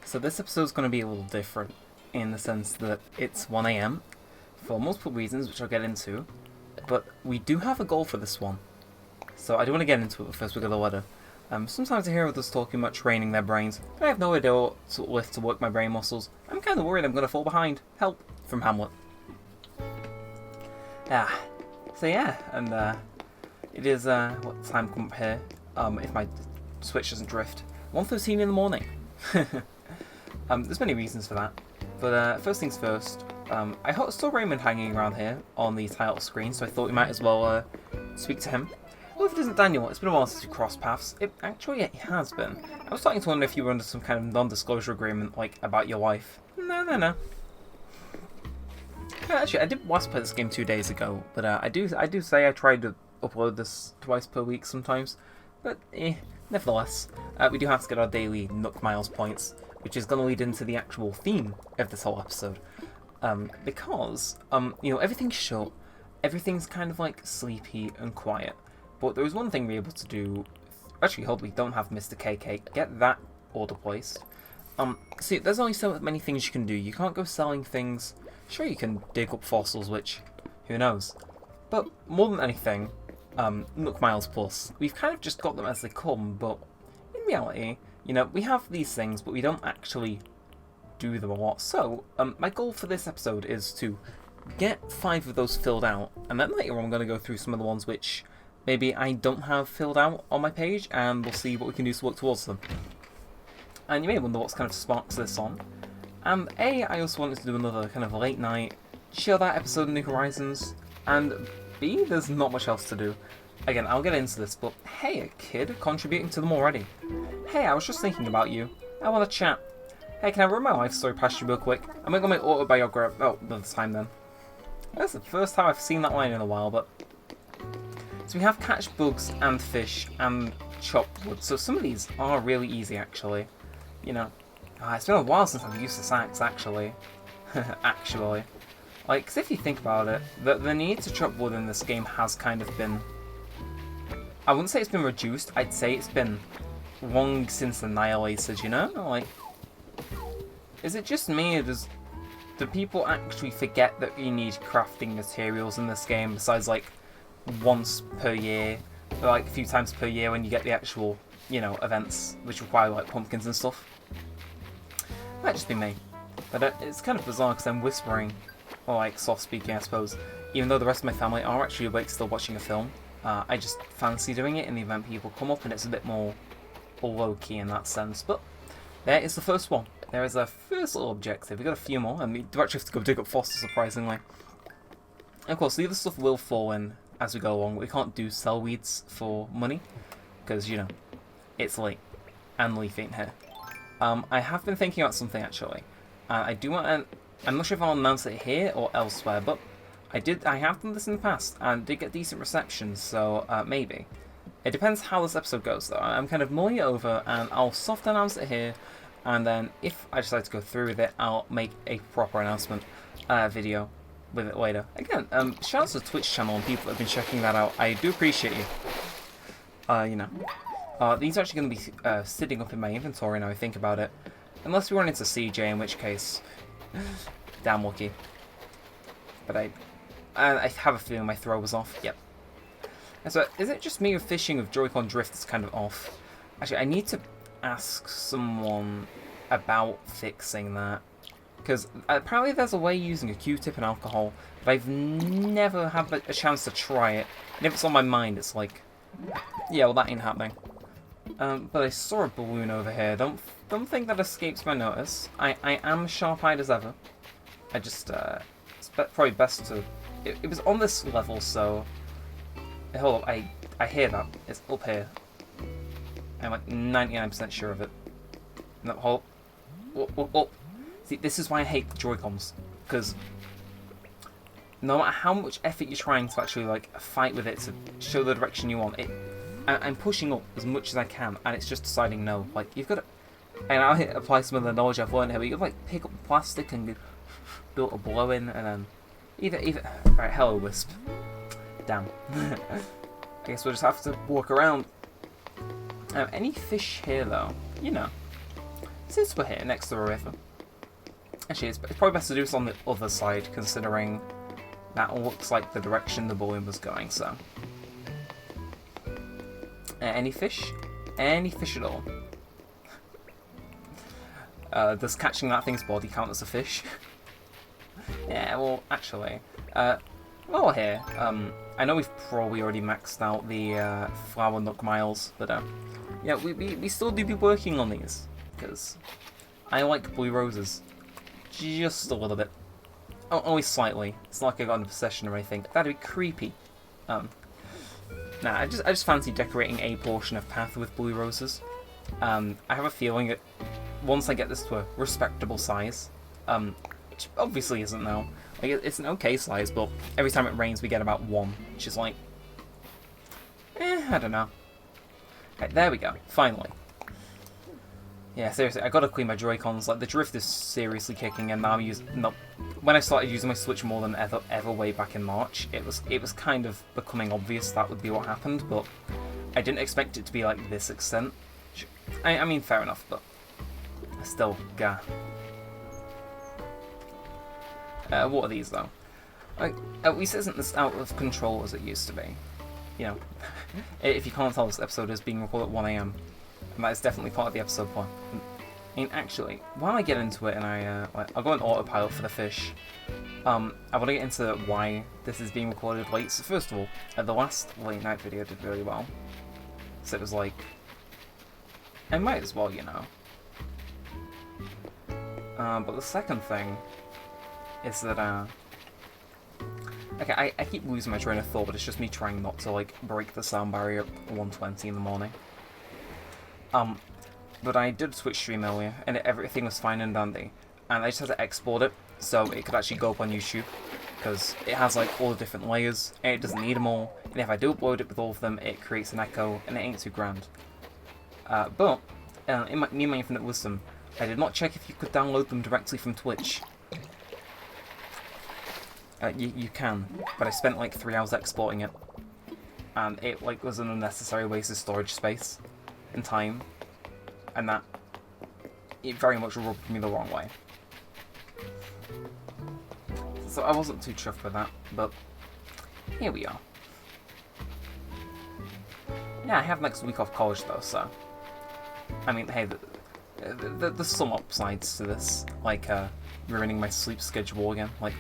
So this episode's going to be a little different in the sense that it's 1 AM for multiple reasons, which I'll get into. But we do have a goal for this one. So I do want to get into it, but first we've got a letter. Sometimes I hear others talking about training their brains, but I have no idea what to lift to work my brain muscles. I'm kind of worried I'm going to fall behind. Help. From Hamlet. So yeah, and it is, what time come up here, if my Switch doesn't drift. 1:13 in the morning. There's many reasons for that. But first things first, I saw Raymond hanging around here on the title screen, so I thought we might as well speak to him. Well, if it isn't Daniel, it's been a while since we crossed paths. Actually, it has been. I was starting to wonder if you were under some kind of non-disclosure agreement, like, about your wife. No. Actually, I did wisp play this game 2 days ago, but I do say I tried to upload this twice per week sometimes. But, nevertheless, we do have to get our daily Nook Miles points, which is going to lead into the actual theme of this whole episode. Because, everything's short, everything's kind of like sleepy and quiet. But there was one thing we were able to do. Actually, hold, we don't have Mr. KK. Get that order placed. See, there's only so many things you can do. You can't go selling things. Sure, you can dig up fossils, which, who knows. But more than anything, Nook Miles Plus, we've kind of just got them as they come, but in reality, we have these things, but we don't actually do them a lot. So, my goal for this episode is to get 5 of those filled out, and then later on I'm going to go through some of the ones which maybe I don't have filled out on my page, and we'll see what we can do to work towards them. And you may wonder what's kind of sparks this on. And A, I also wanted to do another kind of late night, chill out episode of New Horizons, and B, there's not much else to do. Again, I'll get into this, but hey, a kid contributing to them already. Hey, I was just thinking about you. I want to chat. Hey, can I run my life story past you real quick? I'm going to make autobiography. Oh, another time then. That's the first time I've seen that line in a while, but... So we have catch bugs and fish and chop wood. So some of these are really easy, actually. It's been a while since I've used this axe, actually. Actually. Like, 'cause if you think about it, the need to chop wood in this game has kind of been... I wouldn't say it's been reduced, I'd say it's been long since annihilated, Like, is it just me, or do people actually forget that you need crafting materials in this game, besides, like, once per year, or, like, a few times per year when you get the actual, events which require, like, pumpkins and stuff? Might just be me. But it's kind of bizarre because I'm whispering, or like soft speaking I suppose, even though the rest of my family are actually awake still watching a film. I just fancy doing it in the event people come up and it's a bit more low-key in that sense. But there is the first one. There is our first little objective. We've got a few more, and we do actually have to go dig up fossils, surprisingly. And of course, the other stuff will fall in as we go along. We can't do sell weeds for money, because, it's late, and leaf ain't here. I have been thinking about something, actually. I do want to... I'm not sure if I'll announce it here or elsewhere, but I have done this in the past, and did get decent reception, so maybe. It depends how this episode goes, though. I'm kind of mulling it over, and I'll soft announce it here, and then if I decide to go through with it, I'll make a proper announcement video with it later. Again, shout out to the Twitch channel and people that have been checking that out. I do appreciate you. These are actually going to be sitting up in my inventory now I think about it. Unless we run into CJ, in which case... damn lucky. But I have a feeling my throw was off. Yep. And so, is it just me or fishing with Joy-Con drift that's kind of off? Actually, I need to ask someone about fixing that. Because apparently there's a way using a Q-tip and alcohol, but I've never had a chance to try it. And if it's on my mind, it's like... yeah, well that ain't happening. But I saw a balloon over here. Don't think that escapes my notice. I am sharp-eyed as ever. I just, it's probably best to... It was on this level, so... Hold up, I hear that. It's up here. I'm like 99% sure of it. No, hold up. Oh. See, this is why I hate the Joy-Cons. Because... no matter how much effort you're trying to actually, like, fight with it to show the direction you want, I'm pushing up as much as I can, and it's just deciding no. Like, you've got to... and I'll apply some of the knowledge I've learned here, but you've got to, like, pick up the plastic and build a blow-in, and then... Either... Right, hello, wisp. Damn. I guess we'll just have to walk around. Any fish here, though? since we're here next to the river, actually, it's probably best to do this on the other side, considering that looks like the direction the balloon was going. So, any fish? Any fish at all? Does catching that thing's body count as a fish? Yeah, well, actually, while we're here, I know we've probably already maxed out the flower nook miles, but yeah, we still do be working on these, because I like blue roses. Just a little bit. Oh, only slightly. It's not like I got an obsession or anything. That'd be creepy. Nah, I just fancy decorating a portion of path with blue roses. I have a feeling that once I get this to a respectable size, which obviously isn't now. Like, it's an okay size, but every time it rains we get about one, which is like, I don't know. Okay, there we go. Finally. Yeah, seriously, I gotta clean my Joy-Cons. Like, the drift is seriously kicking in now. I'm using when I started using my Switch more than ever way back in March, it was kind of becoming obvious that would be what happened, but I didn't expect it to be like this extent. I mean, fair enough, but still, gah. What are these though? Like, at least it isn't as out of control as it used to be. You know, if you can't tell, this episode is being recorded at 1 AM. And that is definitely part of the episode plan. I mean, actually, while I get into it and I'll go on autopilot for the fish, I want to get into why this is being recorded late. So first of all, the last late night video did really well. So it was like, I might as well, you know. But the second thing is that, okay, I keep losing my train of thought, but it's just me trying not to, like, break the sound barrier at 1:20 in the morning. But I did Twitch stream earlier, and everything was fine and dandy. And I just had to export it, so it could actually go up on YouTube, because it has, like, all the different layers, and it doesn't need them all. And if I do upload it with all of them, it creates an echo, and it ain't too grand. But, in my infinite wisdom, I did not check if you could download them directly from Twitch. You can, but I spent like 3 hours exporting it, and it like was an unnecessary waste of storage space and time, and that it very much rubbed me the wrong way. So I wasn't too chuffed with that, but here we are. Yeah, I have next week off college though, so I mean, hey, there's some upsides to this, like ruining my sleep schedule again. Like,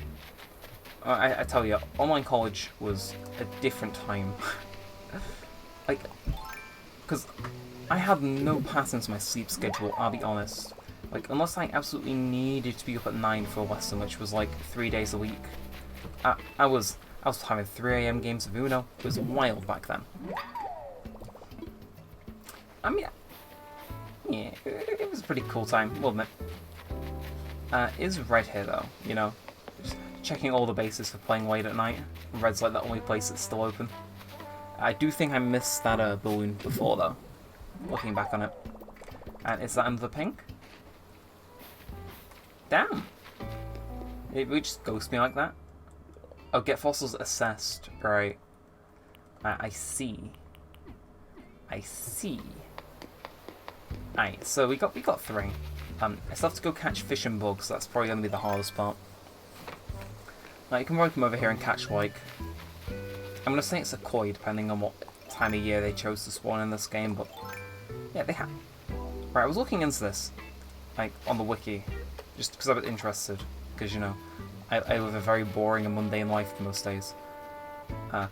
I tell you, online college was a different time. Like, because I had no pattern to my sleep schedule, I'll be honest. Like, unless I absolutely needed to be up at 9 for a lesson, which was like 3 days a week. I was having 3 AM games of Uno. It was wild back then. I mean, yeah, it was a pretty cool time, wasn't it? Is Red here though, you know? Just checking all the bases for playing late at night. Red's like the only place that's still open. I do think I missed that balloon before though, looking back on it. And is that another pink? Damn! It would just ghost me like that. Oh, get fossils assessed, right. I see. I see. Alright, so we got 3. I still have to go catch fish and bugs, so that's probably going to be the hardest part. Now, you can probably come over here and catch, like, I'm going to say it's a koi, depending on what time of year they chose to spawn in this game, but yeah, they have. Right, I was looking into this, like, on the wiki, just because I was interested, because, you know, I live a very boring and mundane life most days. But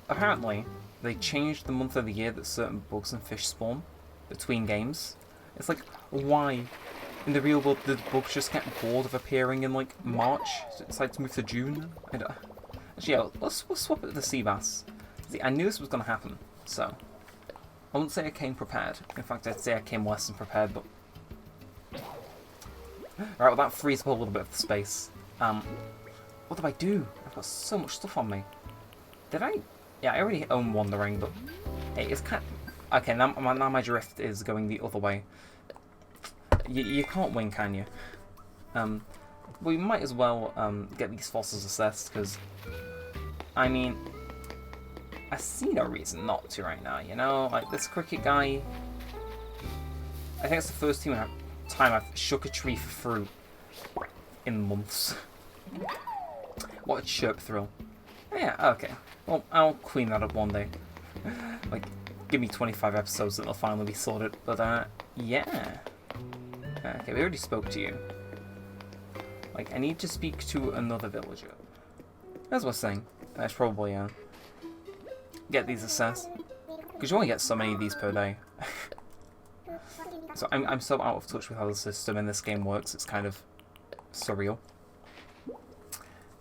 apparently, they changed the month of the year that certain bugs and fish spawn between games. It's like, why? In the real world, did bugs just get bored of appearing in, like, March? So decide to move to June? Actually, yeah, let's swap it to the sea bass. See, I knew this was going to happen, so I wouldn't say I came prepared. In fact, I'd say I came less than prepared, but alright, well, that frees up a little bit of the space. What do I do? I've got so much stuff on me. Did I? Yeah, I already own Wandering, but hey, it's kind of... Okay, now my drift is going the other way. You can't win, can you? We might as well get these fossils assessed, because, I mean, I see no reason not to right now, you know? Like, this cricket guy, I think it's the first team time I've shook a tree for fruit in months. What a chirp thrill. Yeah, okay. Well, I'll clean that up one day. Like, give me 25 episodes and it'll finally be sorted. But, yeah. Okay, we already spoke to you. Like, I need to speak to another villager. As I was saying, I should probably, get these assessed. Because you only get so many of these per day. So I'm so out of touch with how the system in this game works, it's kind of surreal.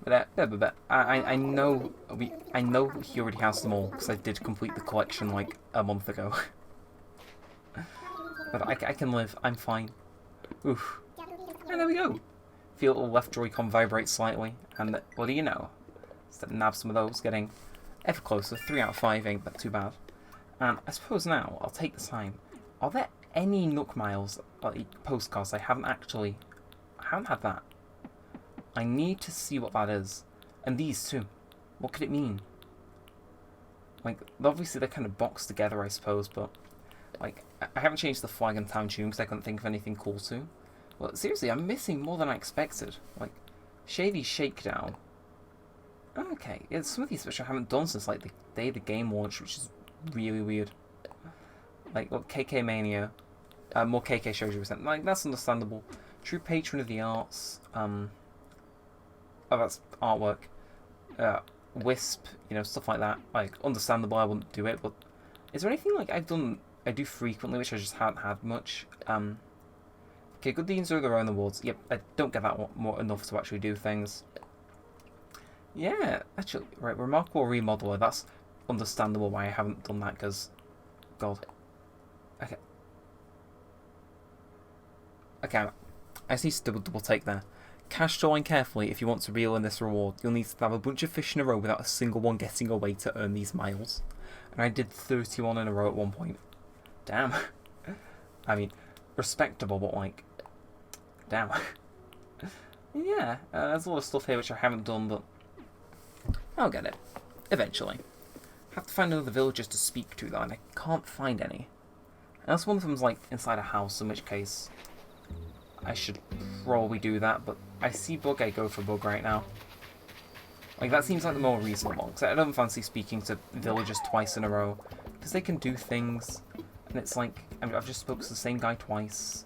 But I know he already has them all because I did complete the collection like a month ago. But I can live. I'm fine. Oof. And there we go. Feel the left Joy-Con vibrate slightly, and what do you know? Instead of nab some of those, getting ever closer. 3 out of 5 ain't that too bad. And I suppose now I'll take the time. Are there any Nook Miles, like postcards I haven't had that. I need to see what that is. And these too. What could it mean? Like, obviously they're kind of boxed together, I suppose, but like, I haven't changed the flag and town tune because I couldn't think of anything cool to. Well, seriously, I'm missing more than I expected. Like, Shady Shakedown. Okay, yeah, some of these which I haven't done since like the day the game launched, which is really weird. Like, look, KK Mania. More KK shows you sent. Like, that's understandable. True Patron of the Arts. Oh, that's artwork. Wisp, you know, stuff like that. Like, understandable, I wouldn't do it, but is there anything like I do frequently, which I just haven't had much? Okay, good deeds are their own awards. Yep, I don't get that more enough to actually do things. Yeah, actually, right, Remarkable Remodeler, that's understandable why I haven't done that, because, God. Okay. Okay, I just need to double take there. Cash drawing carefully if you want to reel in this reward. You'll need to have a bunch of fish in a row without a single one getting away to earn these miles. And I did 31 in a row at one point. Damn. I mean, respectable, but like, damn. Yeah, there's a lot of stuff here which I haven't done, but I'll get it. Eventually. I have to find another villagers to speak to, though, and I can't find any. Unless one of them's like inside a house, in which case I should probably do that, but I see Bug, I go for Bug right now. Like, that seems like the more reasonable, because I don't fancy speaking to villagers twice in a row, because they can do things, and it's like, I've just spoken to the same guy twice.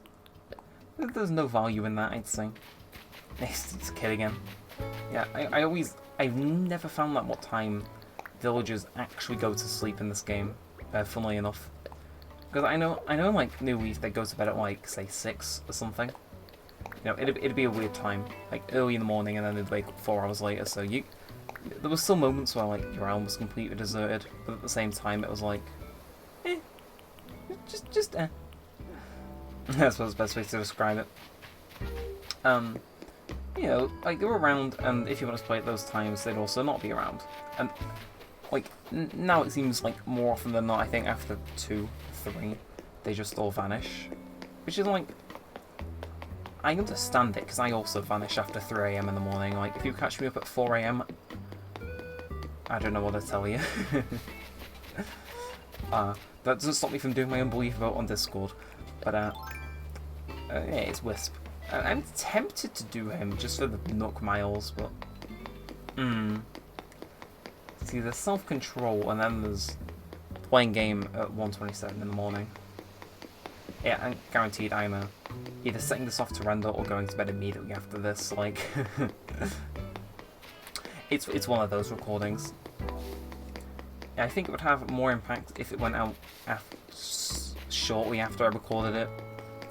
There's no value in that, I'd say. It's a kid again. Yeah, I've never found out what time villagers actually go to sleep in this game, funnily enough. Because I know like New Leaf, they go to bed at like, say, 6 or something. You know, it'd be a weird time, like early in the morning, and then they'd wake up 4 hours later. So there were still moments where like your realm was completely deserted, but at the same time it was like, just That's the best way to describe it. You know, like they were around, and if you want to play at those times, they'd also not be around. And like now it seems like more often than not, I think after 2, 3, they just all vanish, which is like, I understand it, because I also vanish after 3 AM in the morning. Like, if you catch me up at 4 AM, I don't know what to tell you. That doesn't stop me from doing my unbelief vote on Discord. But, yeah, it's Wisp. I'm tempted to do him just for the Nook Miles, but... See, there's self-control, and then there's playing game at 1:27 in the morning. Yeah, I'm guaranteed I'm either setting this off to render or going to bed immediately after this. Like, it's one of those recordings. Yeah, I think it would have more impact if it went out shortly after I recorded it,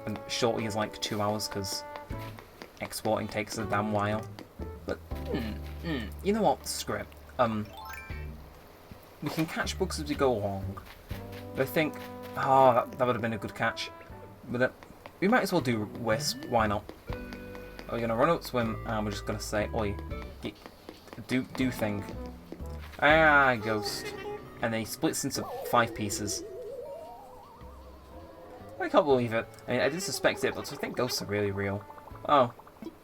and shortly is like 2 hours because exporting takes a damn while. But you know what? Screw it. We can catch bugs as we go along. But I think, that would have been a good catch. But we might as well do Wisp, why not? We're going to run out, swim, and we're just going to say, oi, do thing. Ghost. And then he splits into 5 pieces. I can't believe it. I mean, I did suspect it, but I think ghosts are really real. Oh,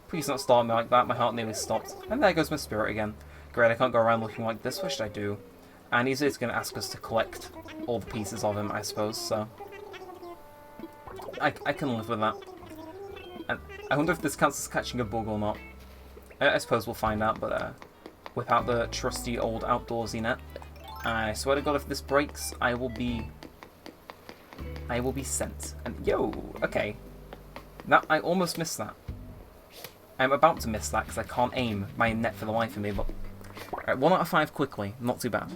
please not start me like that, my heart nearly stopped. And there goes my spirit again. Great, I can't go around looking like this, what should I do? And he's going to ask us to collect all the pieces of him, I suppose, so... I can live with that. And I wonder if this counts as catching a bug or not. I suppose we'll find out, but without the trusty old outdoorsy net, I swear to God, if this breaks, I will be sent. And yo, okay, that I almost missed that. I'm about to miss that because I can't aim my net for the life of me. But right, 1 out of 5 quickly, not too bad.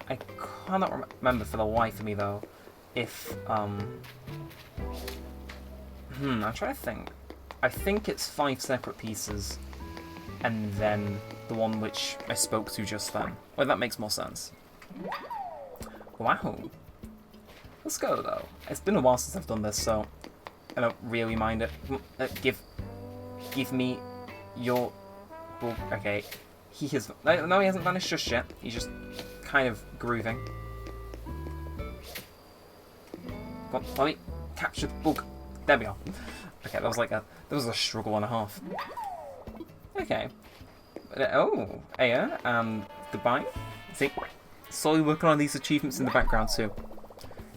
I cannot remember for the life of me though if I'm trying to think. I think it's 5 separate pieces, and then the one which I spoke to just then. Well, that makes more sense. Wow. Let's go though. It's been a while since I've done this, so I don't really mind it. Give me your book. Okay. He has no, he hasn't vanished just yet. He's just kind of grooving. Come on, let me capture the bug. There we are. Okay, that was a struggle and a half. Okay. Oh, yeah, and goodbye. See, slowly working on these achievements in the background too.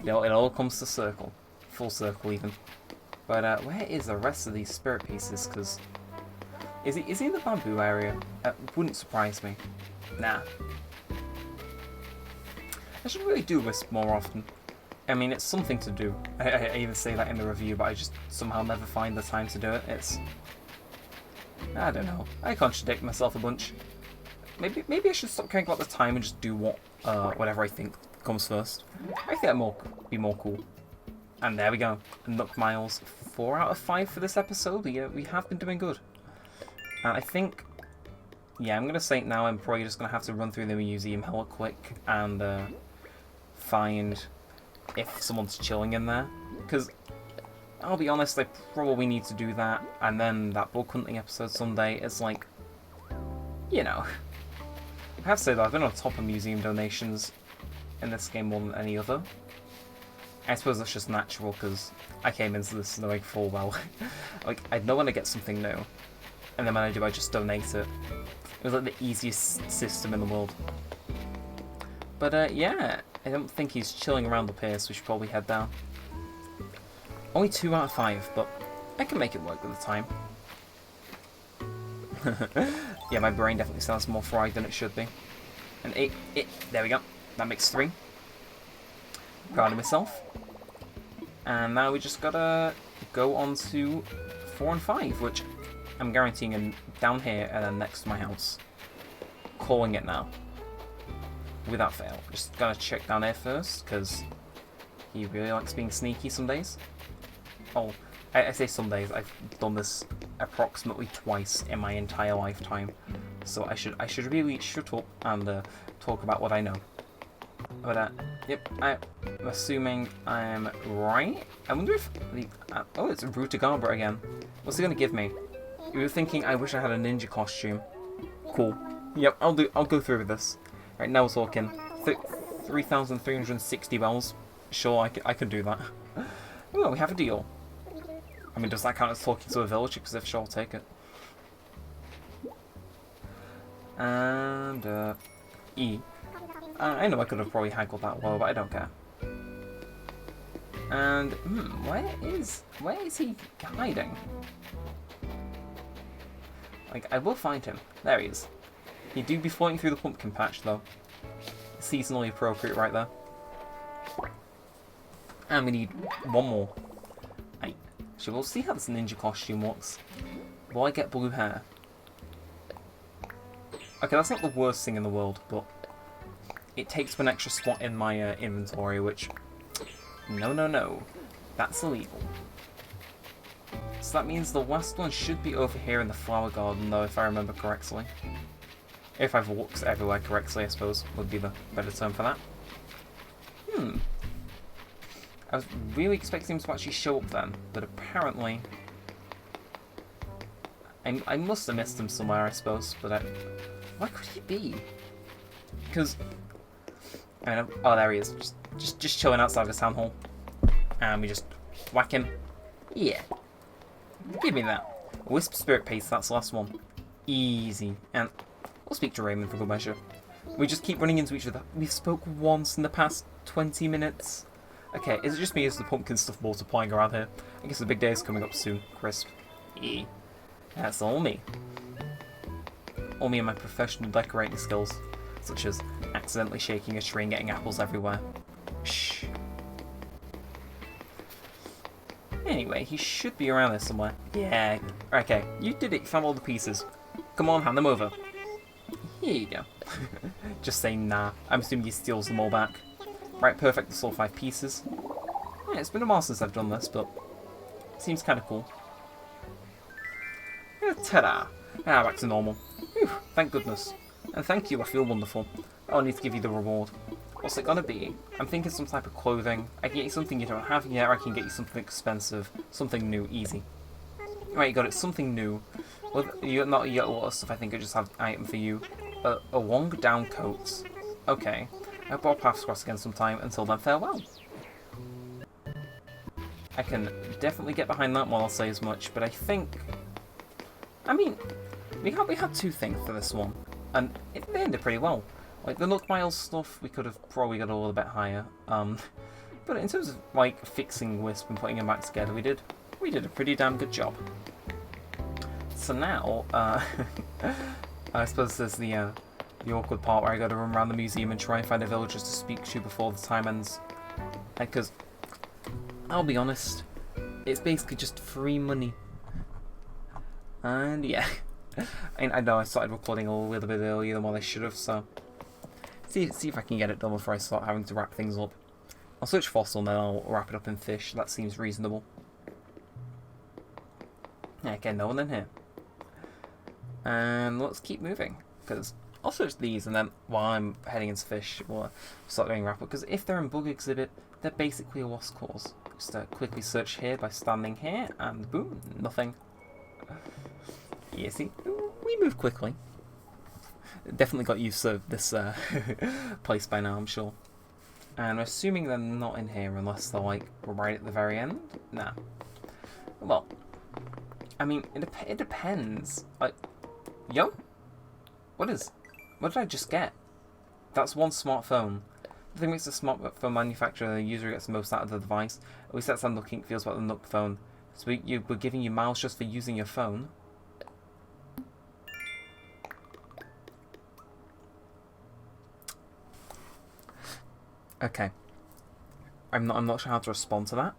It all comes to circle, full circle even. But where is the rest of these spirit pieces? Because is he in the bamboo area? Wouldn't surprise me. Nah. I should really do wisp more often. I mean, it's something to do. I even say that in the review, but I just somehow never find the time to do it. I don't know. I contradict myself a bunch. Maybe I should stop caring about the time and just do whatever I think comes first. I think that'd be more cool. And there we go. Nook Miles, 4 out of 5 for this episode. We have been doing good. And I think, yeah, I'm going to say it now. I'm probably just going to have to run through the museum hella quick and find if someone's chilling in there. Because, I'll be honest, I probably need to do that. And then that book hunting episode someday. It's like, you know. I have to say that I've been on top of museum donations in this game more than any other. I suppose that's just natural because I came into this knowing full well. Like, I'd know when I get something new. And then when I do, I just donate it. It was like the easiest system in the world. But yeah, I don't think he's chilling around up here, so we should probably head down. Only 2 out of 5, but I can make it work with the time. Yeah, my brain definitely sounds more fried than it should be. And there we go. That makes 3. Proud of myself. And now we just gotta go on to 4 and 5, which I'm guaranteeing are down here and then next to my house. Calling it now. Without fail. Just gotta check down here first, because he really likes being sneaky some days. Oh, I say some days. I've done this approximately twice in my entire lifetime. So I should really shut up and talk about what I know. But yep, I'm assuming I'm right. I wonder if the oh, it's Rutagabra again. What's he gonna give me? You were thinking I wish I had a ninja costume. Cool. Yep, I'll go through with this. Right, now we're talking 3,360 bells. Sure, I can do that. Well, we have a deal. I mean, does that count as talking to a villager? Because if sure, I'll take it. And E. I know I could have probably haggled that low, but I don't care. And where is he hiding? Like, I will find him. There he is. He do be floating through the pumpkin patch though. Seasonally appropriate right there. And we need one more. So we'll see how this ninja costume looks. Will I get blue hair? Okay, that's not the worst thing in the world, but it takes an extra spot in my inventory, which... No. That's illegal. So that means the last one should be over here in the flower garden, though, if I remember correctly. If I've looked everywhere correctly, I suppose, would be the better term for that. I was really expecting him to actually show up then, but apparently... I must have missed him somewhere, I suppose, but where could he be? Because... oh, there he is. Just chilling outside the town hall. And we just whack him. Yeah. Give me that. Wisp Spirit Paste, that's the last one. Easy. And we'll speak to Raymond for good measure. We just keep running into each other. We've spoke once in the past 20 minutes. Okay, is it just me as the pumpkin stuff multiplying around here? I guess the big day is coming up soon. Crisp. That's all me. All me and my professional decorating skills, such as accidentally shaking a tree and getting apples everywhere. Shh. Anyway, he should be around there somewhere. Yeah. Okay, you did it. You found all the pieces. Come on, hand them over. Here you go. Just saying nah. I'm assuming he steals them all back. Right, perfect. That's all 5 pieces. Yeah, it's been a while since I've done this, but it seems kind of cool. Ta-da! Ah, back to normal. Whew, thank goodness. And thank you, I feel wonderful. I'll need to give you the reward. What's it gonna be? I'm thinking some type of clothing. I can get you something you don't have yet, or I can get you something expensive. Something new, easy. Right, you got it, something new. Well, you got a lot of stuff, I think I just have an item for you. A long down coat. Okay. I hope our paths cross again sometime. Until then, farewell. I can definitely get behind that one, I'll say as much, but I think... I mean, we had 2 things for this one, and they ended pretty well. Like, the Nook Miles stuff, we could have probably got a little bit higher. But in terms of, like, fixing Wisp and putting him back together, we did a pretty damn good job. So now, I suppose there's the awkward part where I gotta run around the museum and try and find the villagers to speak to before the time ends. Because, I'll be honest, it's basically just free money. And yeah, I know I started recording a little bit earlier than what I should have, so see if I can get it done before I start having to wrap things up. I'll search fossil and then I'll wrap it up in fish. That seems reasonable. Okay, no one in here. And let's keep moving, because I'll search these and then while I'm heading into fish, we'll start doing wrap up, because if they're in bug exhibit, they're basically a lost cause. Just quickly search here by standing here, and boom, nothing. Yeah, see, we move quickly. Definitely got used to this place by now, I'm sure. And I'm assuming they're not in here unless they're like right at the very end. Nah. Well, I mean, it depends. Like, yo, what did I just get? That's one smartphone. The thing makes a smartphone manufacturer the user gets the most out of the device. At least that's how Nooking feels about the Nook phone. So we're giving you miles just for using your phone. Okay. I'm not sure how to respond to that.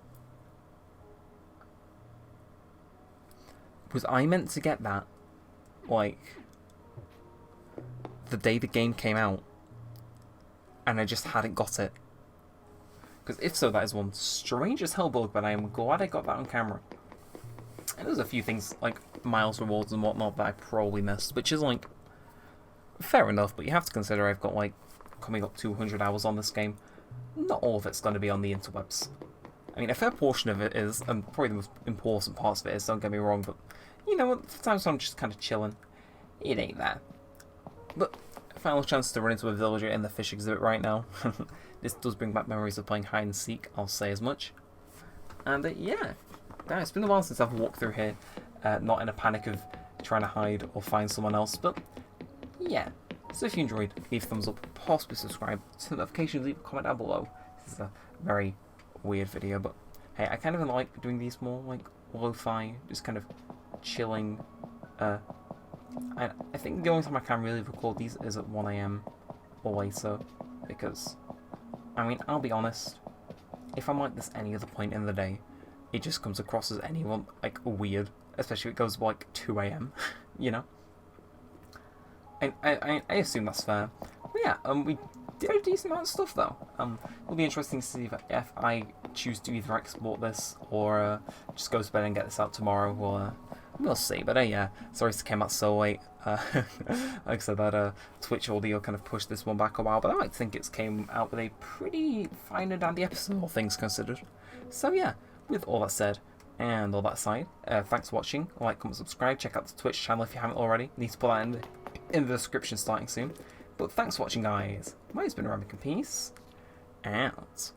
Was I meant to get that, like, the day the game came out, and I just hadn't got it? Because if so, that is one strange as hell bug, but I am glad I got that on camera. And there's a few things, like miles rewards and whatnot, that I probably missed, which is, like, fair enough, but you have to consider I've got, like, coming up 200 hours on this game. Not all of it's going to be on the interwebs. I mean, a fair portion of it is, and probably the most important parts of it is, don't get me wrong, but, you know, sometimes I'm just kind of chilling. It ain't there. But, final chance to run into a villager in the fish exhibit right now. This does bring back memories of playing hide and seek, I'll say as much. And, yeah. It's been a while since I've walked through here, not in a panic of trying to hide or find someone else, but, yeah. So if you enjoyed, leave a thumbs up, possibly subscribe, turn notifications, leave a comment down below. This is a very weird video, but hey, I kind of like doing these more like lo-fi, just kind of chilling. I think the only time I can really record these is at 1 AM or later, because, I mean, I'll be honest, if I'm like this any other point in the day, it just comes across as anyone, like, weird, especially if it goes like 2 AM, you know? I assume that's fair. But yeah, we did a decent amount of stuff though. It'll be interesting to see if I choose to either export this or just go to bed and get this out tomorrow. We'll see. But yeah, sorry it came out so late. Like I said, that Twitch audio kind of pushed this one back a while, but I think it's came out with a pretty fine and dandy episode, all things considered. So yeah, with all that said, and all that aside, thanks for watching. Like, comment, subscribe. Check out the Twitch channel if you haven't already. Need to put that in the description starting soon. But thanks for watching, guys. My name's been Neremik, and peace out.